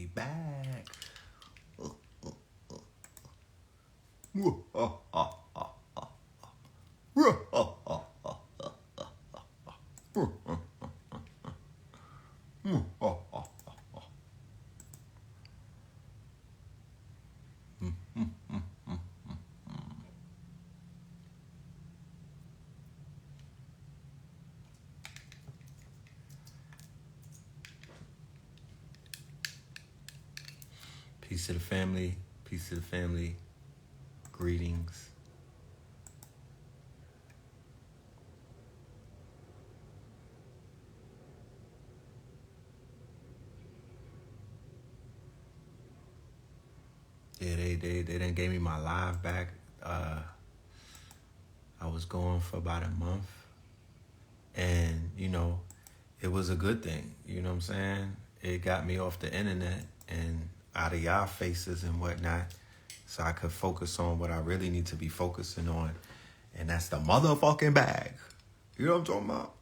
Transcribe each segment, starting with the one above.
We back. Peace to the family. Peace to the family. Greetings. Yeah, they done gave me my live back. I was gone for about a month. And, it was a good thing. You know what I'm saying? It got me off the internet and out of y'all faces and whatnot. So I could focus on what I really need to be focusing on. And that's the motherfucking bag. You know what I'm talking about?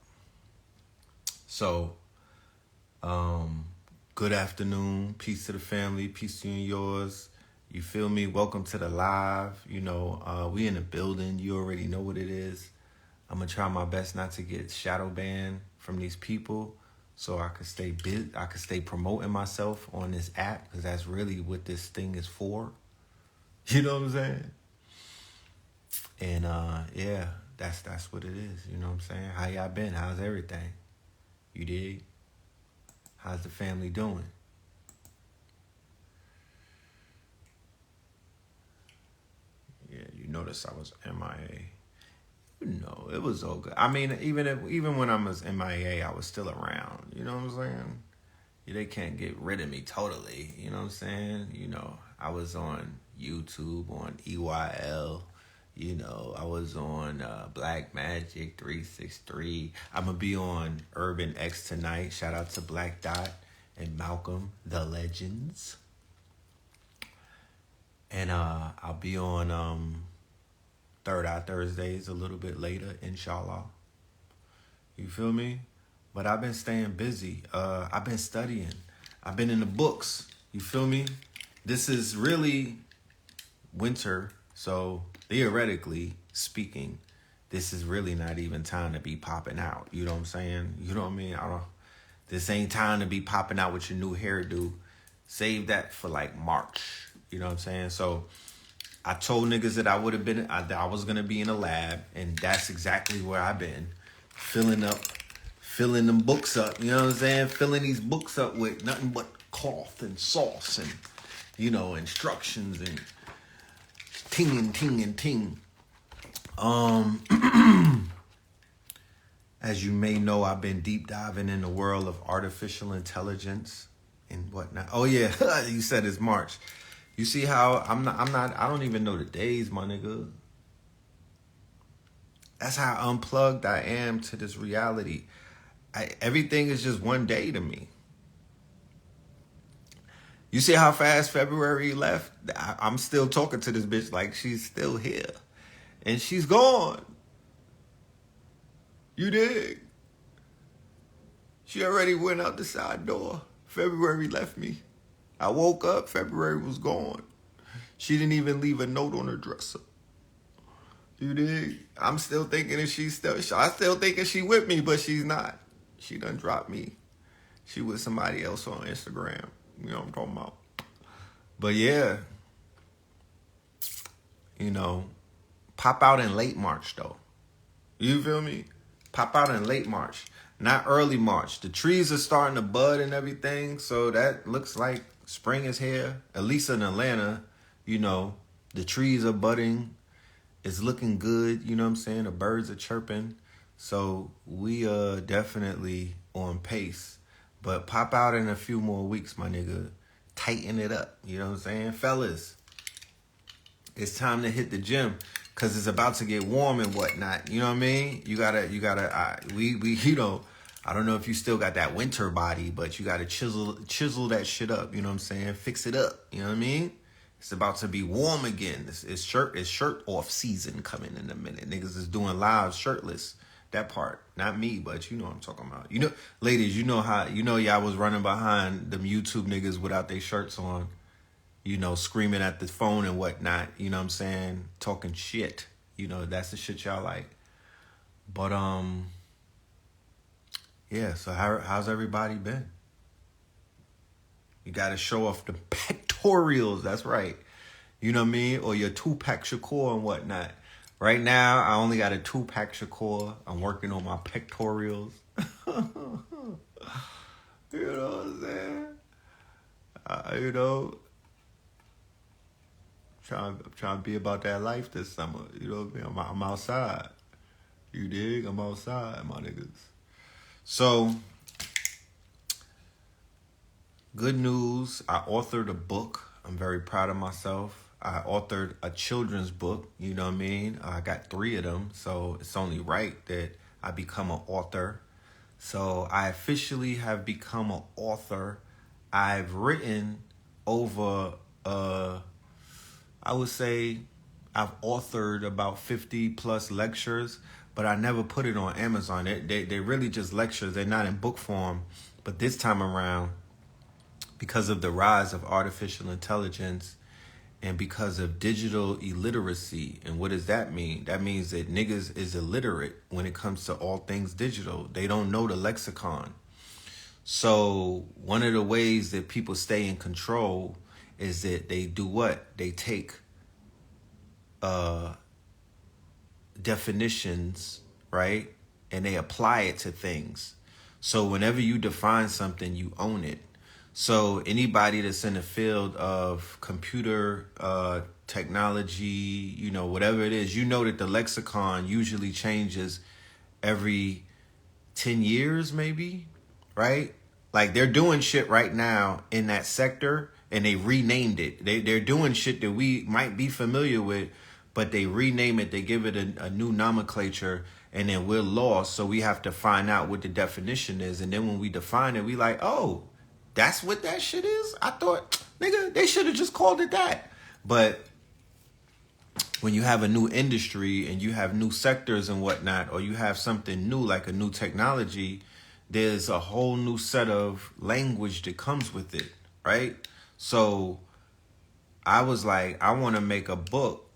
So, good afternoon. Peace to the family. Peace to you and yours. You feel me? Welcome to the live. We in the building. You already know what it is. I'm going to try my best not to get shadow banned from these people so I could stay busy. I could stay promoting myself on this app because that's really what this thing is for. You know what I'm saying? And, yeah, that's what it is. You know what I'm saying? How y'all been? How's everything? You dig? How's the family doing? Yeah, you notice I was MIA. It was all good. I mean, even when I was MIA, I was still around. You know what I'm saying? They can't get rid of me totally. You know what I'm saying? I was on YouTube, on EYL. I was on Black Magic 363. I'm going to be on Urban X tonight. Shout out to Black Dot and Malcolm, the legends. And I'll be on Third Eye Thursdays a little bit later, inshallah. You feel me? But I've been staying busy. I've been studying. I've been in the books. You feel me? This is really winter, so theoretically speaking, this is really not even time to be popping out. You know what I'm saying? You know what I mean? This ain't time to be popping out with your new hairdo. Save that for like March. You know what I'm saying? So I told niggas that I was going to be in a lab, and that's exactly where I've been. Filling them books up, you know what I'm saying? Filling these books up with nothing but cloth and sauce and, instructions and ting and ting and ting. As you may know, I've been deep diving in the world of artificial intelligence and whatnot. Oh yeah, you said it's March. You see how I don't even know the days, my nigga. That's how unplugged I am to this reality. Everything is just one day to me. You see how fast February left? I'm still talking to this bitch like she's still here. And she's gone. You dig? She already went out the side door. February left me. I woke up, February was gone. She didn't even leave a note on her dresser. You dig? I'm still thinking I still thinking she with me, but she's not. She done dropped me. She with somebody else on Instagram. You know what I'm talking about? But yeah. Pop out in late March though. You feel me? Pop out in late March. Not early March. The trees are starting to bud and everything, so that looks like spring is here. At least in Atlanta, the trees are budding. It's looking good, you know what I'm saying? The birds are chirping. So we are definitely on pace. But pop out in a few more weeks, my nigga. Tighten it up, you know what I'm saying? Fellas, it's time to hit the gym because it's about to get warm and whatnot. You know what I mean? You gotta, I don't know if you still got that winter body, but you gotta chisel that shit up, you know what I'm saying? Fix it up, you know what I mean? It's about to be warm again. It's shirt off season coming in a minute. Niggas is doing live shirtless. That part. Not me, but you know what I'm talking about. You know, ladies, you know how, you know, y'all was running behind them YouTube niggas without their shirts on, you know, screaming at the phone and whatnot. You know what I'm saying? Talking shit. You know, that's the shit y'all like. But, yeah, so how's everybody been? You got to show off the pectorials. That's right. You know what I mean? Or your 2-pack Shakur and whatnot. Right now, I only got a 2-pack Shakur. I'm working on my pectorials. You know what I'm saying? You know, trying to be about that life this summer. You know what I mean? I'm outside. You dig? I'm outside, my niggas. So, good news. I authored a book. I'm very proud of myself. I authored a children's book. You know what I mean? I got 3 of them. So, it's only right that I become an author. So, I officially have become an author. I've written over, I would say I've authored about 50 plus lectures, but I never put it on Amazon. They're really just lectures. They're not in book form. But this time around, because of the rise of artificial intelligence and because of digital illiteracy, and what does that mean? That means that niggas is illiterate when it comes to all things digital. They don't know the lexicon. So one of the ways that people stay in control is that they do what? They take definitions, right? And they apply it to things. So whenever you define something, you own it. So anybody that's in the field of computer technology, you know, whatever it is, you know that the lexicon usually changes every 10 years maybe, right? Like they're doing shit right now in that sector and they renamed it. They're doing shit that we might be familiar with, but they rename it, they give it a new nomenclature, and then we're lost. So we have to find out what the definition is. And then when we define it, we like, oh, that's what that shit is? I thought, nigga, they should have just called it that. But when you have a new industry and you have new sectors and whatnot, or you have something new, like a new technology, there's a whole new set of language that comes with it, right? So I was like, I want to make a book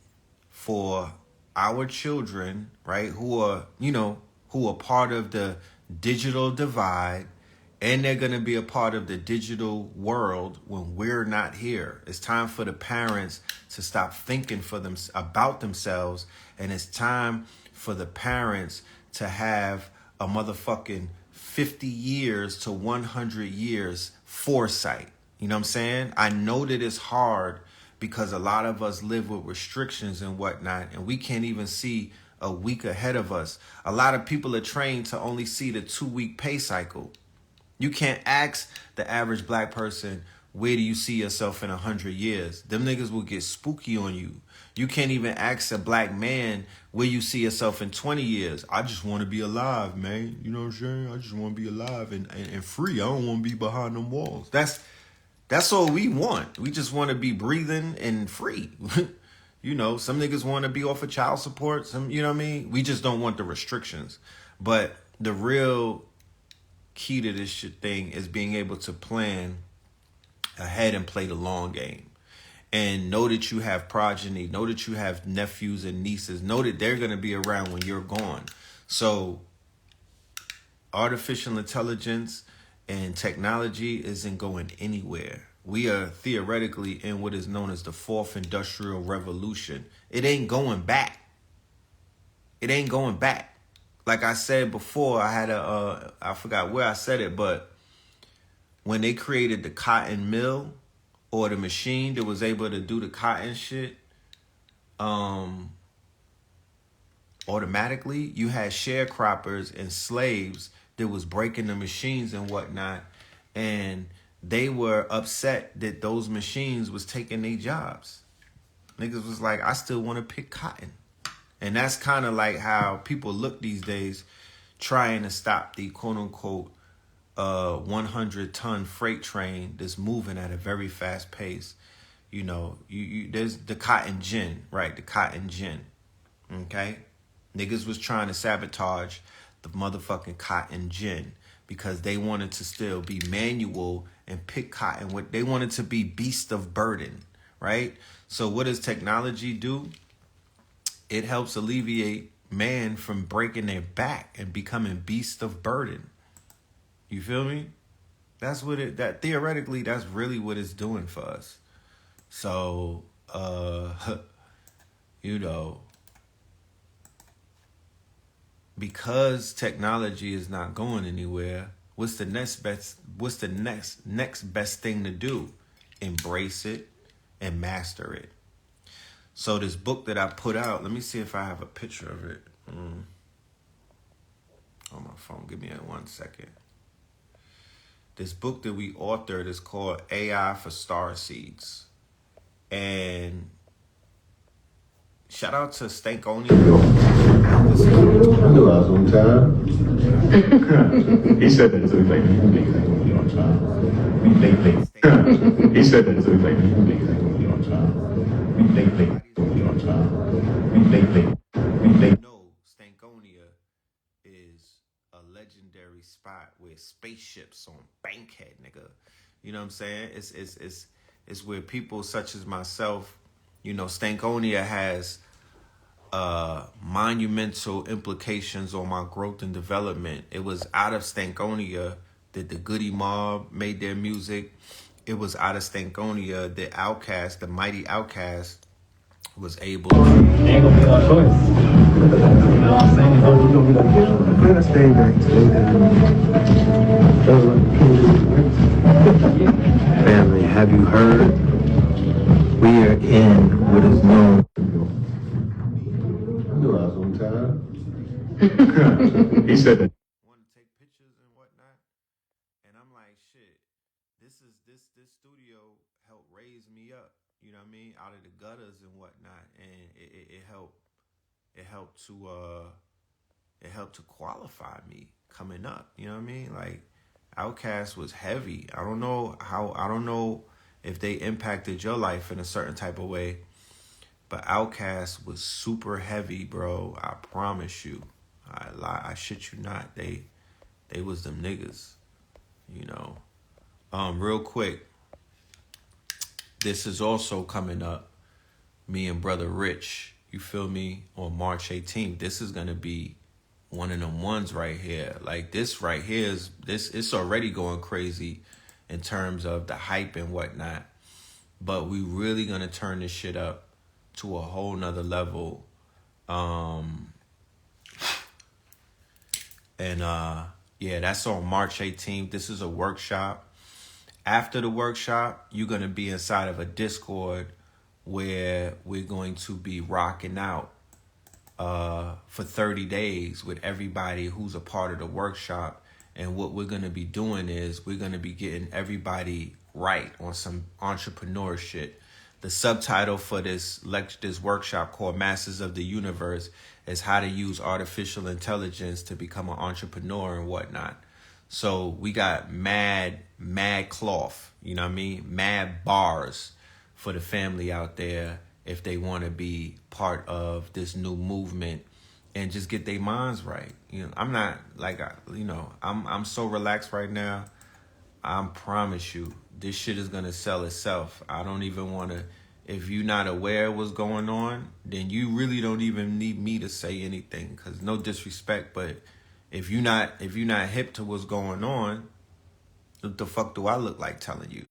for our children, right, who are, you know, who are part of the digital divide, and they're going to be a part of the digital world when we're not here. It's time for the parents to stop thinking for them about themselves, and it's time for the parents to have a motherfucking 50 years to 100 years foresight. You know what I'm saying? I know that it's hard because a lot of us live with restrictions and whatnot, and we can't even see a week ahead of us. A lot of people are trained to only see the 2-week pay cycle. You can't ask the average black person, where do you see yourself in 100 years? Them niggas will get spooky on you. You can't even ask a black man where you see yourself in 20 years. I just want to be alive, man. You know what I'm saying? I just want to be alive and free. I don't want to be behind them walls. That's all we want. We just want to be breathing and free. You know, some niggas want to be off of child support. Some, you know what I mean? We just don't want the restrictions. But the real key to this shit thing is being able to plan ahead and play the long game. And know that you have progeny. Know that you have nephews and nieces. Know that they're going to be around when you're gone. So artificial intelligence and technology isn't going anywhere. We are theoretically in what is known as the 4th Industrial Revolution. It ain't going back. It ain't going back. Like I said before, I had I forgot where I said it, but when they created the cotton mill or the machine that was able to do the cotton shit, automatically, you had sharecroppers and slaves that was breaking the machines and whatnot, and they were upset that those machines was taking their jobs. Niggas was like, I still want to pick cotton. And that's kind of like how people look these days, trying to stop the quote-unquote 100-ton freight train that's moving at a very fast pace. You know, there's the cotton gin, right? The cotton gin, okay? Niggas was trying to sabotage the motherfucking cotton gin, because they wanted to still be manual and pick cotton. What they wanted to be beast of burden, right? So what does technology do? It helps alleviate man from breaking their back and becoming beast of burden. You feel me? That's what that theoretically, that's really what it's doing for us. So, you know, because technology is not going anywhere, what's the next best thing to do? Embrace it and master it. So this book that I put out, let me see if I have a picture of it on my phone. Give me 1 second. This book that we authored is called AI for Starseeds. And shout out to Stankonia. I knew I was on time. He said that to me like, you think I'm going to be on time. We think. He said that to me like, you think I'm going to be on time. We think going to be on time. We think. No, Stankonia is a legendary spot where spaceships on Bankhead, nigga. You know what I'm saying? It's where people such as myself, you know, Stankonia has monumental implications on my growth and development. It was out of Stankonia that the Goody Mob made their music. It was out of Stankonia that Outkast, the mighty Outkast, was able to. Ain't gonna be no choice. You know what I'm saying? We're going to be like, let's stay back today. Family, have you heard? We are in what is known. I knew I was on time. He said that. Want to take pictures and whatnot, and I'm like, shit. This studio helped raise me up. You know what I mean? Out of the gutters and whatnot, and it helped to qualify me coming up. You know what I mean? Like, Outkast was heavy. I don't know if they impacted your life in a certain type of way, but Outkast was super heavy, bro. I promise you. I shit you not. They was them niggas, you know. Real quick, this is also coming up. Me and Brother Rich, you feel me, on March 18th. This is gonna be one of them ones right here. Like, this right here it's already going crazy in terms of the hype and whatnot. But we really gonna turn this shit up to a whole nother level. Yeah, that's on March 18th. This is a workshop. After the workshop, you're going to be inside of a Discord where we're going to be rocking out for 30 days with everybody who's a part of the workshop. And what we're going to be doing is we're going to be getting everybody right on some entrepreneur shit. The subtitle for this workshop, called Masters of the Universe, is how to use artificial intelligence to become an entrepreneur and whatnot. So we got mad cloth, you know what I mean? Mad bars for the family out there if they want to be part of this new movement and just get their minds right. You know, I'm not like, you know, I'm so relaxed right now. I promise you, this shit is going to sell itself. I don't even want to, if you're not aware of what's going on, then you really don't even need me to say anything, because no disrespect, but if you're not hip to what's going on, what the fuck do I look like telling you?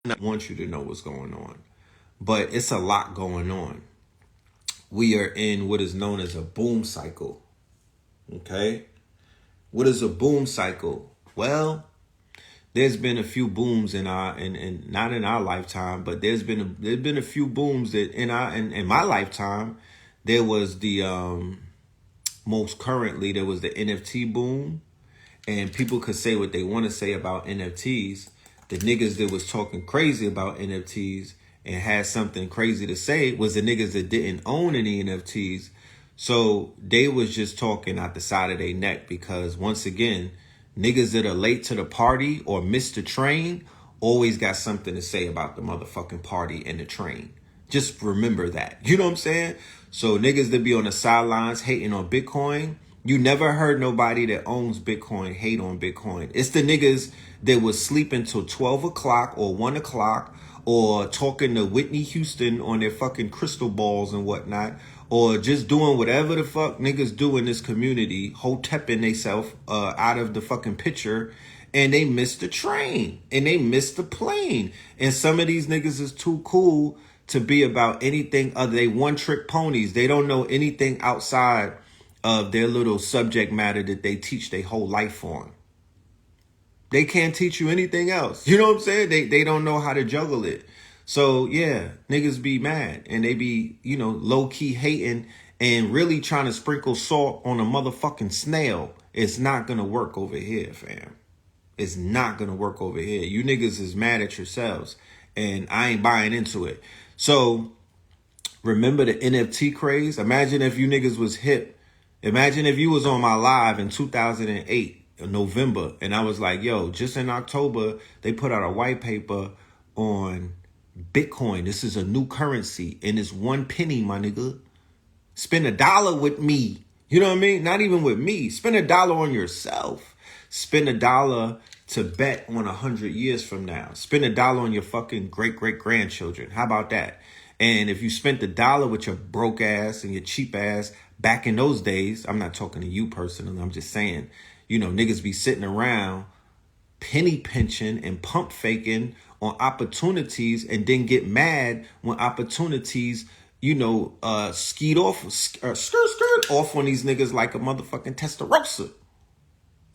I want you to know what's going on, but it's a lot going on. We are in what is known as a boom cycle. Okay? What is a boom cycle? Well, there's been a few booms in our, and not in our lifetime, but there's been a few booms that in my lifetime. There was the most currently there was the NFT boom, and people could say what they want to say about NFTs. The niggas that was talking crazy about NFTs and had something crazy to say was the niggas that didn't own any NFTs. So they was just talking out the side of their neck, because once again, niggas that are late to the party or miss the train always got something to say about the motherfucking party and the train. Just remember that. You know what I'm saying? So niggas that be on the sidelines hating on Bitcoin, you never heard nobody that owns Bitcoin hate on Bitcoin. It's the niggas that was sleeping till 12 o'clock or 1 o'clock or talking to Whitney Houston on their fucking crystal balls and whatnot, or just doing whatever the fuck niggas do in this community, hotepping theyself out of the fucking picture, and they missed the train and they missed the plane. And some of these niggas is too cool to be about anything other. They one-trick ponies. They don't know anything outside of their little subject matter that they teach their whole life on. They can't teach you anything else. You know what I'm saying? They don't know how to juggle it. So yeah, niggas be mad and they be, you know, low-key hating and really trying to sprinkle salt on a motherfucking snail. It's not gonna work over here, fam. It's not gonna work over here. You niggas is mad at yourselves and I ain't buying into it. So remember the NFT craze? Imagine if you niggas was hip. Imagine if you was on my live in 2008, in November, and I was like, yo, just in October, they put out a white paper on Bitcoin. This is a new currency and it's 1 penny, my nigga. Spend $1 with me. You know what I mean? Not even with me. Spend $1 on yourself. Spend $1 to bet on 100 years from now. Spend $1 on your fucking great-great-grandchildren. How about that? And if you spent $1 with your broke ass and your cheap ass back in those days, I'm not talking to you personally, I'm just saying, you know, niggas be sitting around penny pinching and pump faking on opportunities and then get mad when opportunities, you know, skirt off on these niggas like a motherfucking Testarossa.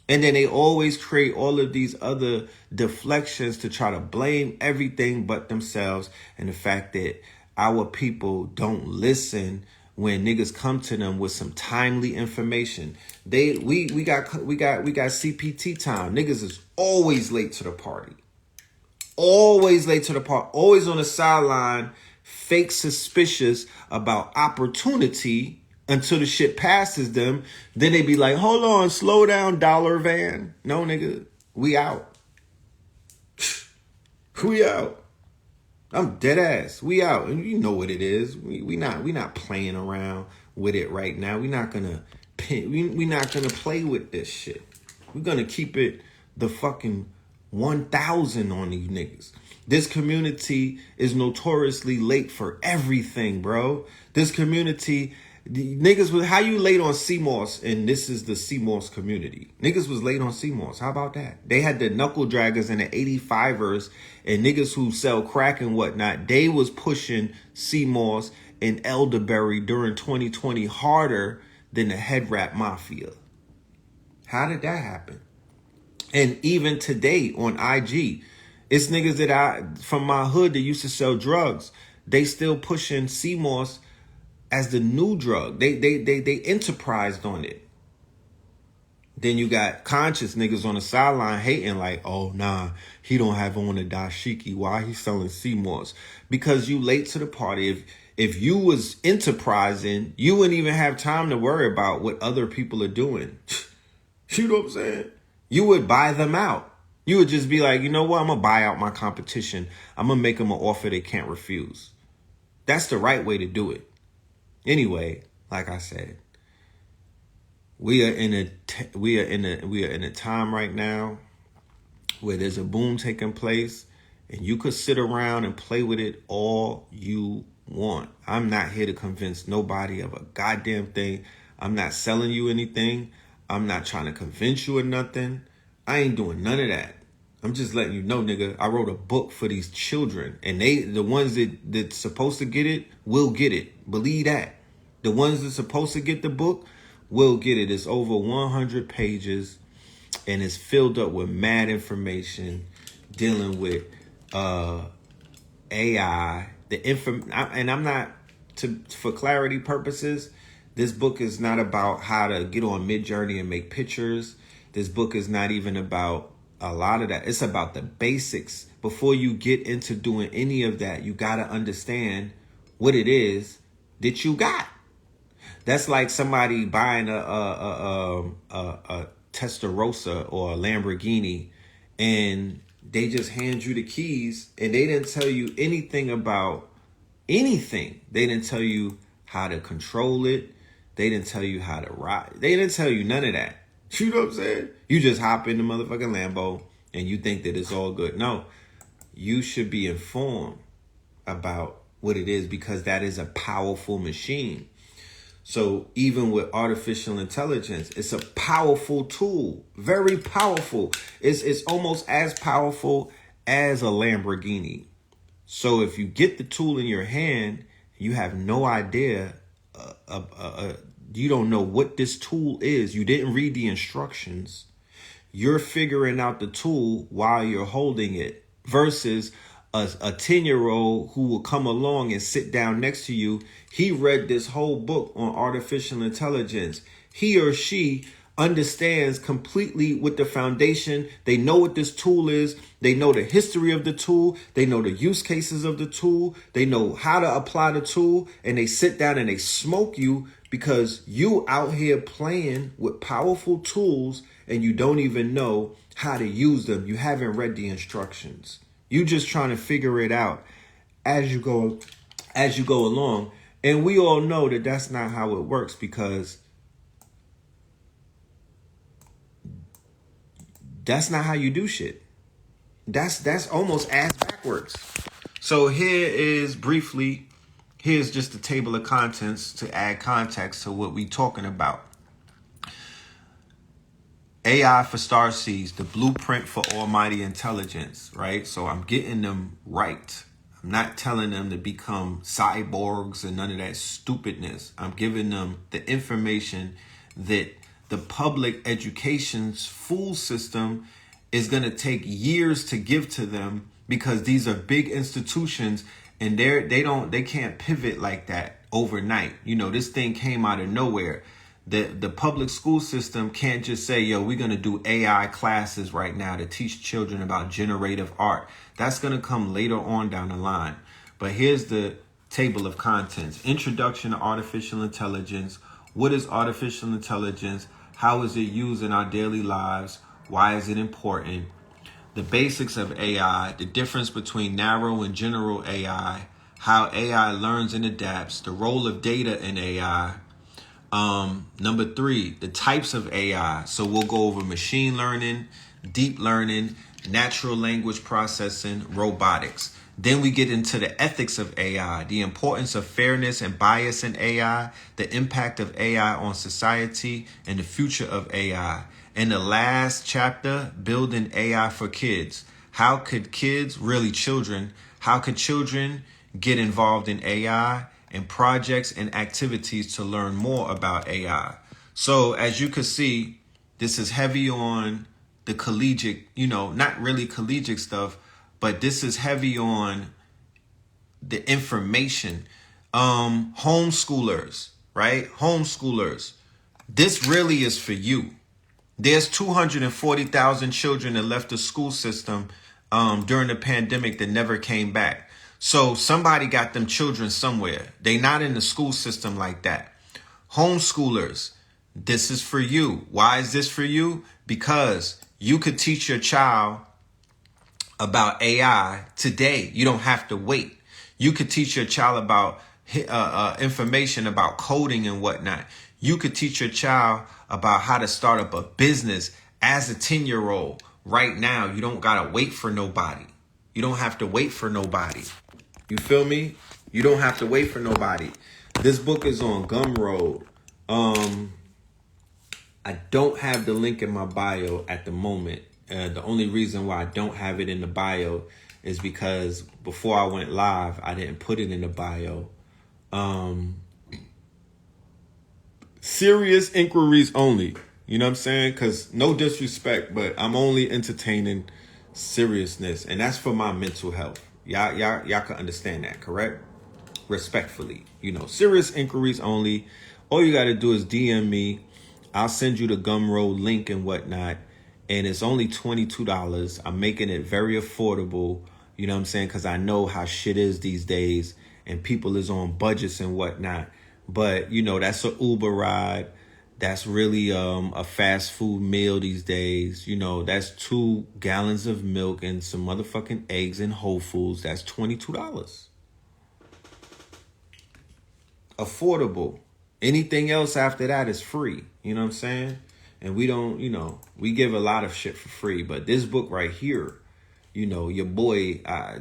And then they always create all of these other deflections to try to blame everything but themselves. And the fact that our people don't listen when niggas come to them with some timely information. We got CPT time. Niggas is always late to the party. Always late to the party. Always on the sideline, fake suspicious about opportunity until the shit passes them. Then they be like, hold on, slow down, dollar van. No, nigga, we out. We out. I'm dead ass. We out. And you know what it is. We not playing around with it right now. We not gonna play with this shit. We're gonna keep it the fucking 1,000 on these niggas. This community is notoriously late for everything, bro. This community, niggas was, how you late on CMOS, and this is the CMOS community. Niggas was late on CMOS. How about that? They had the knuckle draggers and the 85ers and niggas who sell crack and whatnot. They was pushing CMOS and elderberry during 2020 harder than the head rap mafia. How did that happen? And even today on IG, it's niggas that from my hood that used to sell drugs. They still pushing CMOS as the new drug. They enterprised on it. Then you got conscious niggas on the sideline hating like, oh nah, he don't have on a dashiki. Why he selling CMOS? Because you late to the party. If you was enterprising, you wouldn't even have time to worry about what other people are doing. You know what I'm saying? You would buy them out. You would just be like, you know what? I'm going to buy out my competition. I'm going to make them an offer they can't refuse. That's the right way to do it. Anyway, like I said, we are in a time right now where there's a boom taking place, and you could sit around and play with it all you want. I'm not here to convince nobody of a goddamn thing. I'm not selling you anything. I'm not trying to convince you of nothing. I ain't doing none of that. I'm just letting you know, nigga, I wrote a book for these children, and the ones that's supposed to get it will get it. Believe that. The ones that's supposed to get the book will get it. It's over 100 pages, and it's filled up with mad information dealing with AI. And I'm not, for clarity purposes, this book is not about how to get on Midjourney and make pictures. This book is not even about a lot of that. It's about the basics. Before you get into doing any of that, you got to understand what it is that you got. That's like somebody buying a Testarossa or a Lamborghini, and they just hand you the keys, and they didn't tell you anything about anything. They didn't tell you how to control it. They didn't tell you how to ride. They didn't tell you none of that. You know what I'm saying? You just hop in the motherfucking Lambo and you think that it's all good. No, you should be informed about what it is, because that is a powerful machine. So even with artificial intelligence, it's a powerful tool, very powerful. It's almost as powerful as a Lamborghini. So if you get the tool in your hand, you have no idea, you don't know what this tool is. You didn't read the instructions. You're figuring out the tool while you're holding it, versus a 10-year-old who will come along and sit down next to you. He read this whole book on artificial intelligence. He or she understands completely with the foundation. They know what this tool is. They know the history of the tool. They know the use cases of the tool. They know how to apply the tool, and they sit down and they smoke you because you out here playing with powerful tools and you don't even know how to use them. You haven't read the instructions. You just trying to figure it out as you go along. And we all know that that's not how it works, because that's not how you do shit. That's almost ass backwards. So here's just a table of contents to add context to what we talking about. AI for Starseeds, the blueprint for almighty intelligence, right? So I'm getting them right. I'm not telling them to become cyborgs and none of that stupidness. I'm giving them the information that the public education's fool system is going to take years to give to them, because these are big institutions and they can't pivot like that overnight. You know, this thing came out of nowhere. The public school system can't just say, yo, we're going to do AI classes right now to teach children about generative art. That's going to come later on down the line. But here's the table of contents. Introduction to artificial intelligence. What is artificial intelligence? How is it used in our daily lives? Why is it important? The basics of AI, the difference between narrow and general AI, how AI learns and adapts, the role of data in AI. Number 3, the types of AI. So we'll go over machine learning, deep learning, natural language processing, robotics. Then we get into the ethics of AI, the importance of fairness and bias in AI, the impact of AI on society, and the future of AI. And the last chapter, building AI for kids. How could kids, really children, how could children get involved in AI and projects and activities to learn more about AI? So as you can see, this is heavy on the collegiate, not really collegiate stuff, but this is heavy on the information. Homeschoolers, right? Homeschoolers. This really is for you. There's 240,000 children that left the school system during the pandemic that never came back. So somebody got them children somewhere. They not in the school system like that. Homeschoolers, this is for you. Why is this for you? Because you could teach your child about AI today. You don't have to wait. You could teach your child about information about coding and whatnot. You could teach your child about how to start up a business as a 10-year-old right now. You don't got to wait for nobody. You don't have to wait for nobody. You feel me? You don't have to wait for nobody. This book is on Gumroad. I don't have the link in my bio at the moment. The only reason why I don't have it in the bio is because before I went live, I didn't put it in the bio. Serious inquiries only. You know what I'm saying? Because no disrespect, but I'm only entertaining seriousness. And that's for my mental health. Y'all can understand that, correct? Respectfully. Serious inquiries only. All you got to do is DM me. I'll send you the Gumroad link and whatnot. And it's only $22. I'm making it very affordable. You know what I'm saying? Because I know how shit is these days. And people is on budgets and whatnot. But, that's an Uber ride. That's really a fast food meal these days. That's 2 gallons of milk and some motherfucking eggs in Whole Foods. That's $22. affordable. Anything else after that is free. You know what I'm saying? And we don't, we give a lot of shit for free. But this book right here, your boy, I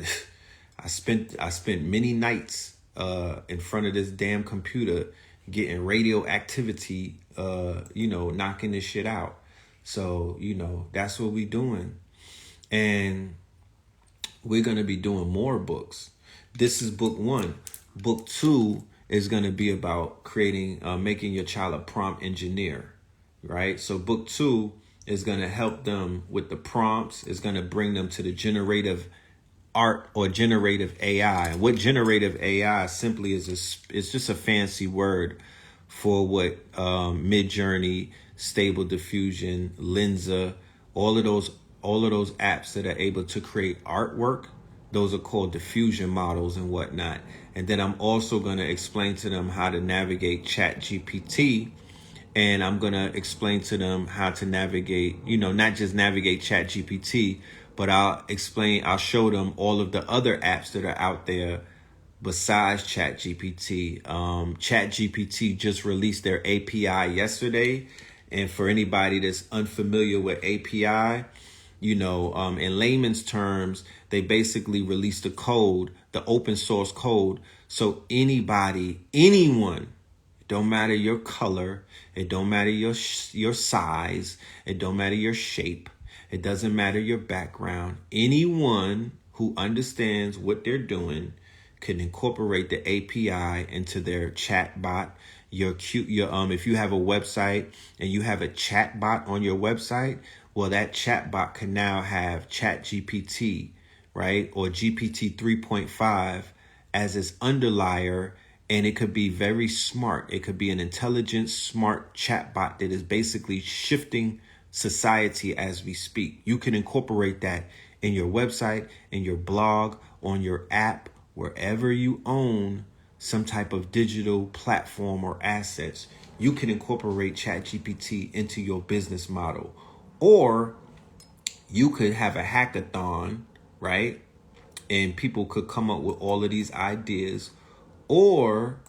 spent many nights in front of this damn computer getting radioactivity, knocking this shit out. So, that's what we doing. And we're going to be doing more books. This is book 1. Book 2 is going to be about making your child a prompt engineer, right? So book 2 is going to help them with the prompts. It's going to bring them to the generative art or generative AI. And what generative AI simply is it's just a fancy word for what Midjourney, Stable Diffusion, Lensa, all of those apps that are able to create artwork, those are called diffusion models and whatnot. And then I'm also going to explain to them how to navigate ChatGPT. And I'm going to explain to them how to navigate, not just navigate ChatGPT, but I'll show them all of the other apps that are out there besides ChatGPT. ChatGPT just released their API yesterday. And for anybody that's unfamiliar with API, in layman's terms, they basically released the code, the open source code. So anyone, it don't matter your color, it don't matter your size, it don't matter your shape, it doesn't matter your background. Anyone who understands what they're doing can incorporate the API into their chat bot. If you have a website and you have a chat bot on your website, well, that chat bot can now have ChatGPT, right? Or GPT 3.5 as its underlier. And it could be very smart. It could be an intelligent, smart chat bot that is basically shifting society as we speak. You can incorporate that in your website, in your blog, on your app, wherever you own some type of digital platform or assets. You can incorporate ChatGPT into your business model. Or you could have a hackathon, right? And people could come up with all of these ideas. Or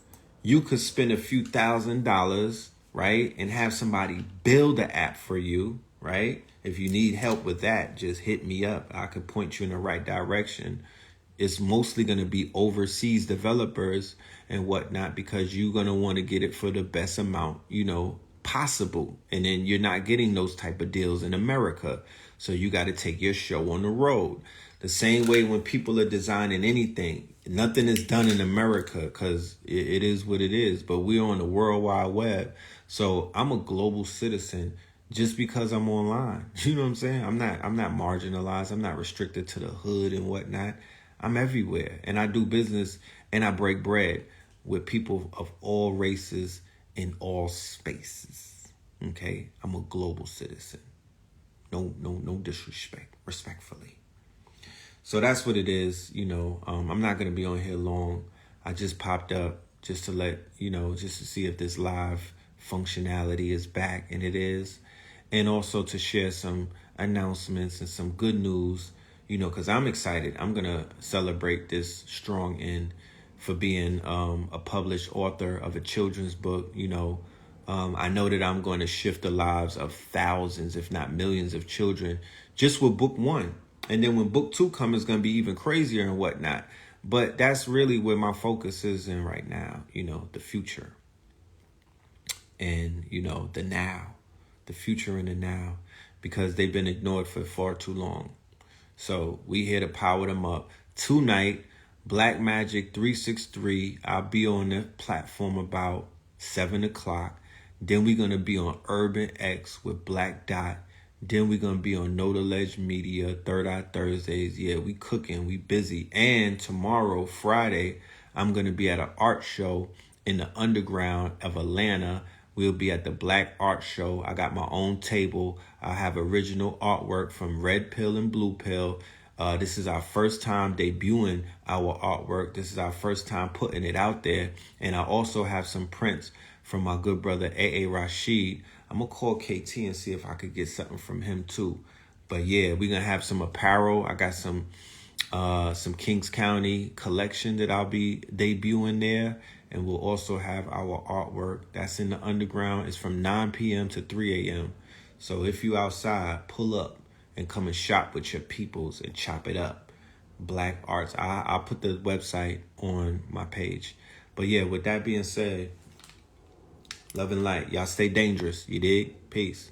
you could spend a few $1,000s, right? And have somebody build an app for you, right? If you need help with that, just hit me up. I could point you in the right direction. It's mostly going to be overseas developers and whatnot, because you're going to want to get it for the best amount, possible. And then you're not getting those type of deals in America. So you got to take your show on the road. The same way when people are designing anything, nothing is done in America because it is what it is. But we're on the World Wide Web. So I'm a global citizen just because I'm online. You know what I'm saying? I'm not marginalized. I'm not restricted to the hood and whatnot. I'm everywhere. And I do business and I break bread with people of all races in all spaces. Okay? I'm a global citizen. No disrespect, respectfully. So that's what it is. I'm not going to be on here long. I just popped up just to just to see if this live functionality is back, and it is. And also to share some announcements and some good news, because I'm excited. I'm going to celebrate this strong end for being a published author of a children's book. I know that I'm going to shift the lives of thousands, if not millions of children just with book 1. And then when book 2 comes, it's going to be even crazier and whatnot. But that's really where my focus is in right now, the future and, the now, the future and the now, because they've been ignored for far too long. So we here to power them up. Tonight, Black Magic 363, I'll be on the platform about 7 o'clock. Then we're going to be on Urban X with Black Dot. Then we're going to be on Know the Ledge Media, Third Eye Thursdays. Yeah, we cooking, we busy. And tomorrow, Friday, I'm going to be at an art show in the underground of Atlanta. We'll be at the Black Art Show. I got my own table. I have original artwork from Red Pill and Blue Pill. This is our first time debuting our artwork. This is our first time putting it out there. And I also have some prints from my good brother, A.A. Rashid. I'm going to call KT and see if I could get something from him too. But yeah, we're going to have some apparel. I got some Kings County collection that I'll be debuting there. And we'll also have our artwork that's in the underground. It's from 9 p.m. to 3 a.m. So if you outside, pull up and come and shop with your peoples and chop it up. Black Arts. I'll put the website on my page. But yeah, with that being said, love and light. Y'all stay dangerous. You dig? Peace.